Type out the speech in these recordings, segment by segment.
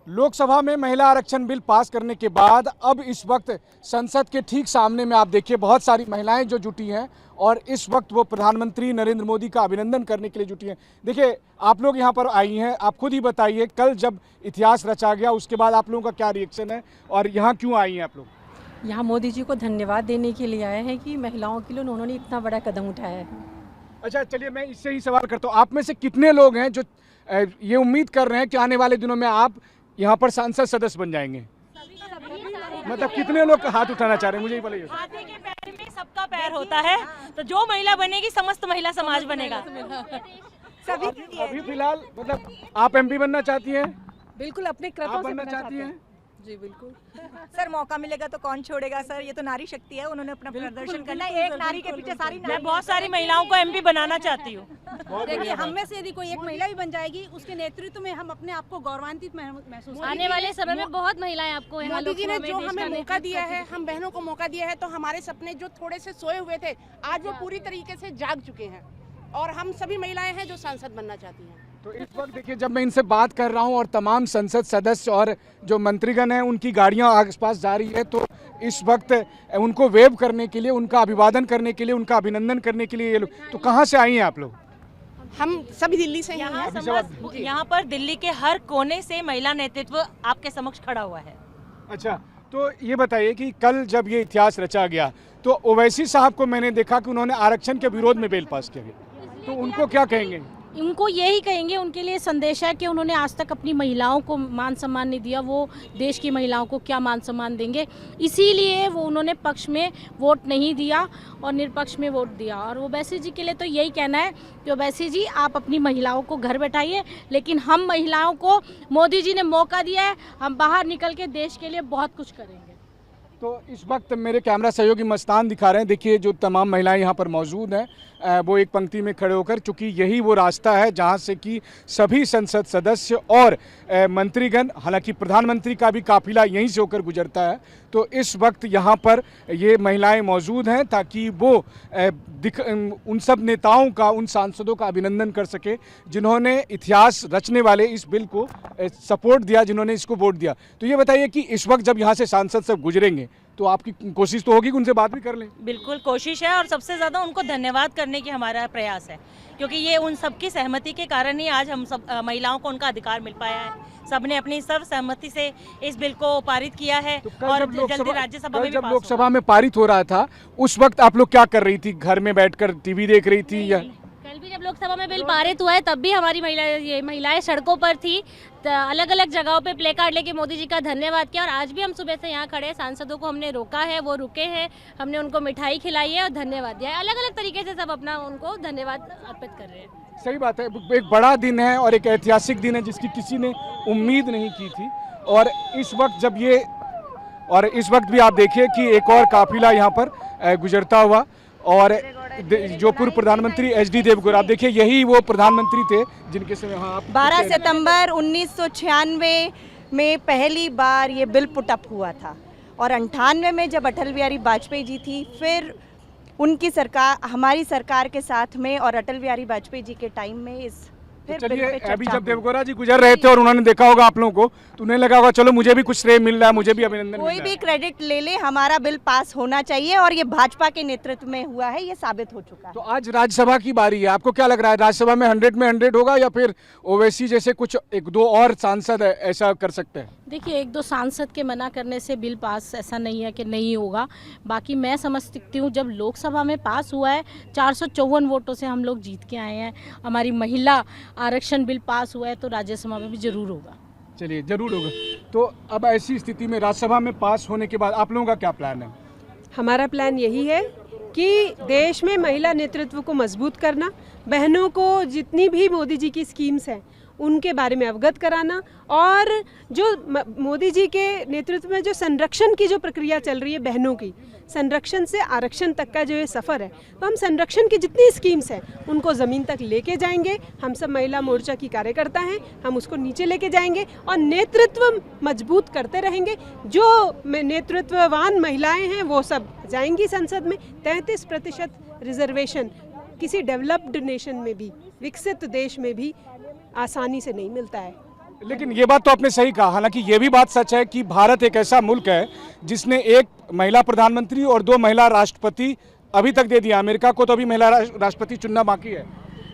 लोकसभा में महिला आरक्षण बिल पास करने के बाद अब इस वक्त संसद के ठीक सामने में आप देखिए बहुत सारी महिलाएं जो जुटी हैं और इस वक्त वो प्रधानमंत्री नरेंद्र मोदी का अभिनंदन करने के लिए जुटी हैं। देखिए आप लोग यहाँ पर आई हैं, आप खुद ही बताइए कल जब इतिहास रचा गया उसके बाद आप लोगों का क्या रिएक्शन है और यहाँ क्यों आई हैं आप लोग? यहाँ मोदी जी को धन्यवाद देने के लिए आए हैं कि महिलाओं के लिए उन्होंने इतना बड़ा कदम उठाया है। अच्छा चलिए मैं इससे ही सवाल करता हूँ, आप में से कितने लोग हैं जो ये उम्मीद कर रहे हैं कि आने वाले दिनों में आप यहाँ पर सांसद सदस्य बन जाएंगे? मतलब कितने लोग हाथ उठाना चाह रहे हैं मुझे ये बताइए। हाथी के पैर में सबका पैर होता है, तो जो महिला बनेगी समस्त महिला समाज बनेगा। अभी फिलहाल मतलब आप एमपी बनना चाहती हैं? बिल्कुल अपने आप बनना चाहती हैं? जी बिल्कुल सर मौका मिलेगा तो कौन छोड़ेगा सर, ये तो नारी शक्ति है, उन्होंने अपना प्रदर्शन करना है। एक नारी के पीछे सारी मैं बहुत सारी महिलाओं को एमपी बनाना चाहती हूँ। देखिए हम में से यदि कोई एक महिला भी बन जाएगी उसके नेतृत्व में हम अपने आप को गौरवान्वित महसूस आने वाले समय में बहुत महिलाएं आपको यहाँ मोदी जी ने जो हमें लोकसभा में मौका दिया है, हम बहनों को मौका दिया है, तो हमारे सपने जो थोड़े से सोए हुए थे आज वो पूरी तरीके से जाग चुके हैं और हम सभी महिलाएं हैं जो सांसद बनना चाहती हैं। तो इस वक्त देखिए जब मैं इनसे बात कर रहा हूं और तमाम संसद सदस्य और जो मंत्रीगण हैं उनकी गाड़ियां आसपास जा रही है, तो इस वक्त उनको वेव करने के लिए, उनका अभिवादन करने के लिए, उनका अभिनंदन करने के लिए ये लोग, तो कहाँ से आई हैं आप लोग? हम सभी दिल्ली से यहाँ पर दिल्ली के हर कोने से महिला नेतृत्व आपके समक्ष खड़ा हुआ है। अच्छा तो ये बताइए कि कल जब ये इतिहास रचा गया तो ओवैसी साहब को मैंने देखा कि उन्होंने आरक्षण के विरोध में बिल पास किया गया, तो उनको क्या कहेंगे? उनको यही कहेंगे, उनके लिए संदेश है कि उन्होंने आज तक अपनी महिलाओं को मान सम्मान नहीं दिया, वो देश की महिलाओं को क्या मान सम्मान देंगे, इसीलिए वो उन्होंने पक्ष में वोट नहीं दिया और निरपक्ष में वोट दिया। और ओवैसी जी के लिए तो यही कहना है कि ओवैसी जी आप अपनी महिलाओं को घर बैठाइए, लेकिन हम महिलाओं को मोदी जी ने मौका दिया है, हम बाहर निकल के देश के लिए बहुत कुछ करेंगे। तो इस वक्त मेरे कैमरा सहयोगी मस्तान दिखा रहे हैं, देखिए जो तमाम महिलाएं यहाँ पर मौजूद हैं वो एक पंक्ति में खड़े होकर, चूँकि यही वो रास्ता है जहाँ से कि सभी संसद सदस्य और मंत्रीगण, हालांकि प्रधानमंत्री का भी काफिला यहीं से होकर गुजरता है, तो इस वक्त यहाँ पर ये महिलाएं मौजूद हैं ताकि वो उन सब नेताओं का, उन सांसदों का अभिनंदन कर सके जिन्होंने इतिहास रचने वाले इस बिल को सपोर्ट दिया, जिन्होंने इसको वोट दिया। तो ये बताइए कि इस वक्त जब यहाँ से सांसद सब गुजरेंगे तो आपकी कोशिश तो होगी कि उनसे बात भी कर लें? बिल्कुल कोशिश है और सबसे ज़्यादा उनको धन्यवाद करने की हमारा प्रयास है, क्योंकि ये उन सबकी सहमति के कारण ही आज हम सब महिलाओं को उनका अधिकार मिल पाया है। सबने अपनी सर्वसहमति से इस बिल को पारित किया है और जल्दी राज्यसभा में भी पास लोकसभा में पारित हो रहा था उस वक्त आप लोग क्या कर रही थी? घर में बैठकर टीवी देख रही थी या? कल भी जब लोकसभा में बिल पारित हुआ है तब भी हमारी महिलाएं सड़कों पर थी, अलग अलग जगहों पे प्ले कार्ड लेके मोदी जी का धन्यवाद किया। और आज भी हम सुबह से यहाँ खड़े, सांसदों को हमने रोका है, वो रुके हैं, हमने उनको मिठाई खिलाई है और धन्यवाद दिया है। अलग अलग तरीके से सब अपना उनको धन्यवाद अर्पित कर रहे हैं। सही बात है, एक बड़ा दिन है और एक ऐतिहासिक दिन है जिसकी किसी ने उम्मीद नहीं की थी। और इस वक्त भी आप देखिए कि एक और काफिला यहाँ पर गुजरता हुआ, और जो पूर्व प्रधानमंत्री एचडी देवगौड़ा, आप देखिए यही वो प्रधानमंत्री थे जिनके समय 12 सितंबर 1996 में पहली बार ये बिल पुट अप हुआ था और 98 में जब अटल बिहारी वाजपेयी जी थी, फिर उनकी सरकार, हमारी सरकार के साथ में और अटल बिहारी वाजपेयी जी के टाइम में इस चलिए अभी जब देवगौड़ा जी गुजर रहे थे और उन्होंने देखा होगा आप लोगों को, तो उन्हें लगा होगा चलो मुझे भी कुछ श्रेय मिल रहा है, मुझे भी अभिनंदन मिल रहा है। कोई भी क्रेडिट ले ले, हमारा बिल पास होना चाहिए और ये भाजपा के नेतृत्व में हुआ है, ये साबित हो चुका है। तो आज राज्यसभा की बारी है, आपको क्या लग रहा है राज्यसभा में 100 में 100 होगा या फिर ओवैसी जैसे कुछ एक दो और सांसद ऐसा कर सकते हैं? देखिए एक दो सांसद के मना करने से बिल पास ऐसा नहीं है कि नहीं होगा। बाकी मैं समझ सकती हूँ जब लोकसभा में पास हुआ है 454 वोटों से हम लोग जीत के आए हैं, हमारी महिला आरक्षण बिल पास हुआ है, तो राज्यसभा में भी जरूर होगा। चलिए जरूर होगा। तो अब ऐसी स्थिति में राज्यसभा में पास होने के बाद आप लोगों का क्या प्लान है? हमारा प्लान यही है कि देश में महिला नेतृत्व को मजबूत करना, बहनों को जितनी भी मोदी जी की स्कीम्स हैं उनके बारे में अवगत कराना, और जो मोदी जी के नेतृत्व में जो संरक्षण की जो प्रक्रिया चल रही है, बहनों की संरक्षण से आरक्षण तक का जो ये सफ़र है, तो हम संरक्षण की जितनी स्कीम्स हैं उनको ज़मीन तक लेके जाएंगे। हम सब महिला मोर्चा की कार्यकर्ता हैं, हम उसको नीचे लेके जाएंगे और नेतृत्व मजबूत करते रहेंगे। जो नेतृत्ववान महिलाएं हैं वो सब जाएंगी संसद में। 33% रिजर्वेशन किसी डेवलप्ड नेशन में भी, विकसित देश में भी आसानी से नहीं मिलता है। लेकिन ये बात तो आपने सही कहा, हालांकि ये भी बात सच है कि भारत एक ऐसा मुल्क है जिसने एक महिला प्रधानमंत्री और 2 महिला राष्ट्रपति अभी तक दे दिया। अमेरिका को तो अभी महिला राष्ट्रपति चुनना बाकी है।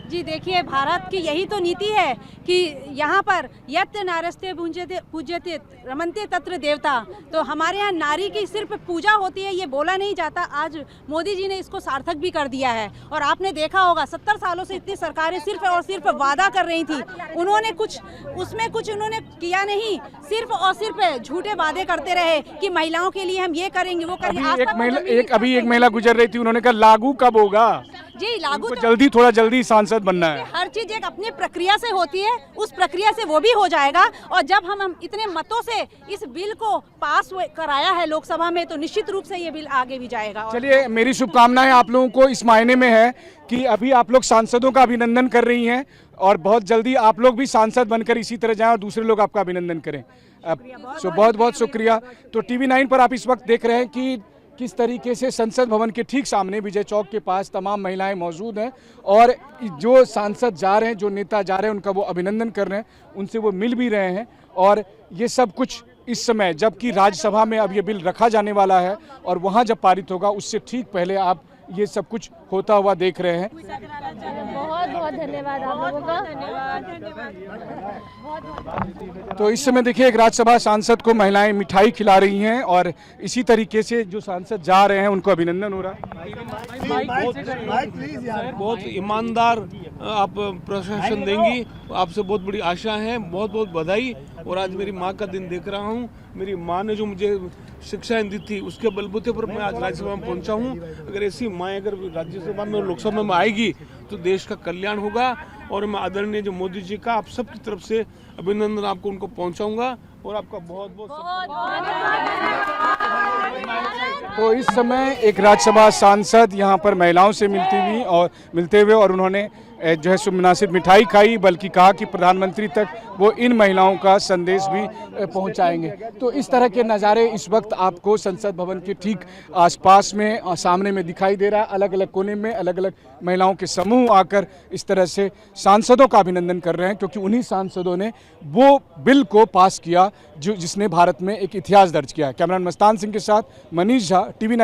जी देखिए, भारत की यही तो नीति है कि यहाँ पर यत्र नारस्ते पूज्यते रमन्ते तत्र देवता। तो हमारे यहाँ नारी की सिर्फ पूजा होती है, ये बोला नहीं जाता। आज मोदी जी ने इसको सार्थक भी कर दिया है। और आपने देखा होगा 70 सालों से इतनी सरकारें सिर्फ और सिर्फ वादा कर रही थी, उन्होंने कुछ उसमें कुछ उन्होंने किया नहीं, सिर्फ और सिर्फ झूठे वादे करते रहे कि महिलाओं के लिए हम ये करेंगे वो करेंगे। अभी एक महिला गुजर रही थी, उन्होंने कहा लागू कब होगा? जी लागू तो जल्दी, थोड़ा जल्दी सांसद बनना है। हर चीज एक अपनी प्रक्रिया से होती है, उस प्रक्रिया से वो भी हो जाएगा। और जब हम इतने मतों से इस बिल को पास कराया है लोकसभा में, तो निश्चित रूप से ये बिल आगे भी जाएगा। चलिए, मेरी शुभकामनाएं आप लोगों को इस मायने में है कि अभी आप लोग सांसदों का अभिनंदन कर रही हैं और बहुत जल्दी आप लोग भी सांसद बनकर इसी तरह जाएं और दूसरे लोग आपका अभिनंदन करें। बहुत बहुत शुक्रिया। तो TV9 पर आप इस वक्त देख रहे हैं कि किस तरीके से संसद भवन के ठीक सामने विजय चौक के पास तमाम महिलाएं मौजूद हैं और जो सांसद जा रहे हैं, जो नेता जा रहे हैं, उनका वो अभिनंदन कर रहे हैं, उनसे वो मिल भी रहे हैं। और ये सब कुछ इस समय, जबकि राज्यसभा में अब ये बिल रखा जाने वाला है और वहाँ जब पारित होगा उससे ठीक पहले आप ये सब कुछ होता हुआ देख रहे हैं। बहुत बहुत धन्यवाद आप लोगों का। तो इस समय देखिए, एक राज्यसभा सांसद को महिलाएं मिठाई खिला रही हैं और इसी तरीके से जो सांसद जा रहे हैं उनको अभिनंदन हो रहा है। बहुत ईमानदार आप प्रशासन देंगी, आपसे बहुत बड़ी आशा है। बहुत बहुत बधाई। और आज मेरी माँ का दिन देख रहा हूँ। मेरी माँ ने जो मुझे शिक्षाएं दी थी, उसके बलबूते पर मैं आज राज्यसभा में पहुँचा हूँ। अगर ऐसी माँ अगर राज्यसभा में और लोकसभा में आएगी तो देश का कल्याण होगा। और मैं आदरणीय जो मोदी जी का आप सबकी तरफ से अभिनंदन आपको उनको पहुँचाऊँगा और आपका बहुत बहुत। तो इस समय एक राज्यसभा सांसद यहाँ पर महिलाओं से मिलते हुए और उन्होंने जो है मुनासिब मिठाई खाई, बल्कि कहा कि प्रधानमंत्री तक वो इन महिलाओं का संदेश भी पहुंचाएंगे। तो इस तरह के नज़ारे इस वक्त आपको संसद भवन के ठीक आसपास में और सामने में दिखाई दे रहा है। अलग अलग कोने में अलग अलग महिलाओं के समूह आकर इस तरह से सांसदों का अभिनंदन कर रहे हैं, क्योंकि उन्हीं सांसदों ने वो बिल को पास किया जिसने भारत में एक इतिहास दर्ज किया है। कैमरामैन मस्तान सिंह के साथ मनीष झा, TV9।